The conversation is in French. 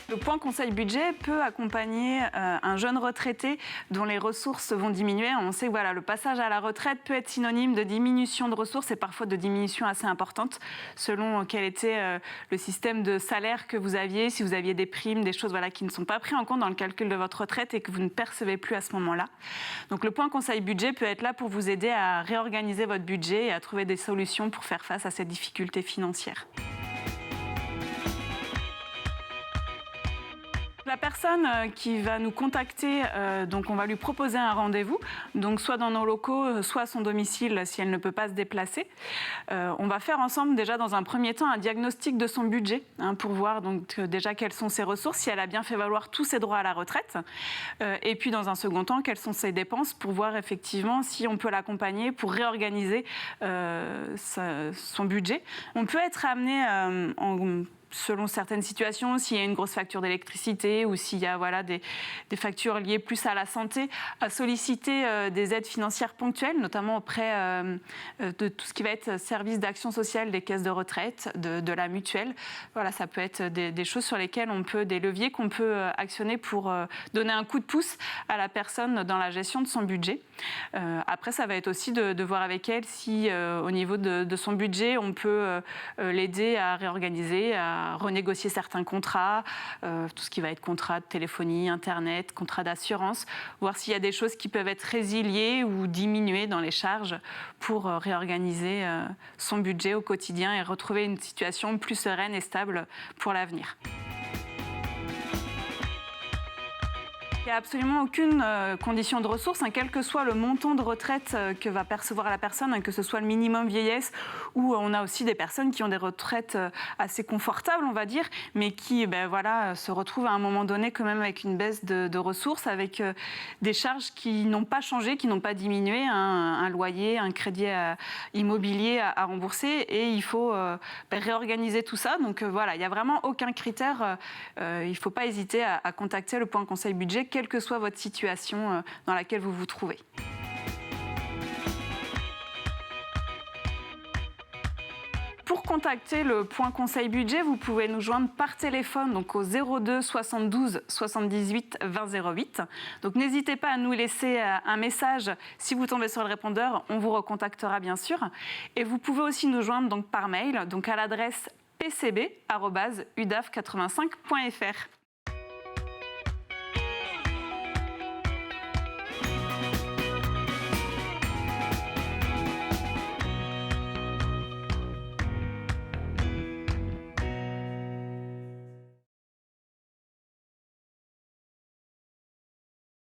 Le point conseil budget peut accompagner un jeune retraité dont les ressources vont diminuer. On sait que voilà, le passage à la retraite peut être synonyme de diminution de ressources et parfois de diminution assez importante selon quel était le système de salaire que vous aviez, si vous aviez des primes, des choses voilà, qui ne sont pas prises en compte dans le calcul de votre retraite et que vous ne percevez plus à ce moment-là. Donc le point conseil budget peut être là pour vous aider à réorganiser votre budget et à trouver des solutions pour faire face à ces difficultés financières. La personne qui va nous contacter, donc on va lui proposer un rendez-vous, donc soit dans nos locaux, soit à son domicile si elle ne peut pas se déplacer. On va faire ensemble déjà dans un premier temps un diagnostic de son budget pour voir donc déjà quelles sont ses ressources, si elle a bien fait valoir tous ses droits à la retraite. Et puis dans un second temps, quelles sont ses dépenses pour voir effectivement si on peut l'accompagner pour réorganiser son budget. On peut être amené selon certaines situations, s'il y a une grosse facture d'électricité ou s'il y a voilà, des factures liées plus à la santé, à solliciter des aides financières ponctuelles, notamment auprès de tout ce qui va être service d'action sociale des caisses de retraite, de la mutuelle. Voilà, ça peut être des choses sur lesquelles des leviers qu'on peut actionner pour donner un coup de pouce à la personne dans la gestion de son budget. Après, ça va être aussi de voir avec elle si au niveau de son budget, on peut l'aider à réorganiser, à renégocier certains contrats, tout ce qui va être contrat de téléphonie, Internet, contrat d'assurance, voir s'il y a des choses qui peuvent être résiliées ou diminuées dans les charges pour réorganiser son budget au quotidien et retrouver une situation plus sereine et stable pour l'avenir. Il n'y a absolument aucune condition de ressources, quel que soit le montant de retraite que va percevoir la personne, que ce soit le minimum vieillesse, ou on a aussi des personnes qui ont des retraites assez confortables, on va dire, mais qui se retrouvent à un moment donné quand même avec une baisse de ressources, avec des charges qui n'ont pas changé, qui n'ont pas diminué, un loyer, un crédit immobilier à rembourser, et il faut réorganiser tout ça. Donc voilà, il n'y a vraiment aucun critère. Il ne faut pas hésiter à contacter le point conseil budget, quelle que soit votre situation dans laquelle vous vous trouvez. Pour contacter le point conseil budget, vous pouvez nous joindre par téléphone donc au 02 72 78 20 08. Donc n'hésitez pas à nous laisser un message. Si vous tombez sur le répondeur, on vous recontactera bien sûr. Et vous pouvez aussi nous joindre donc par mail donc à l'adresse pcb@udaf85.fr.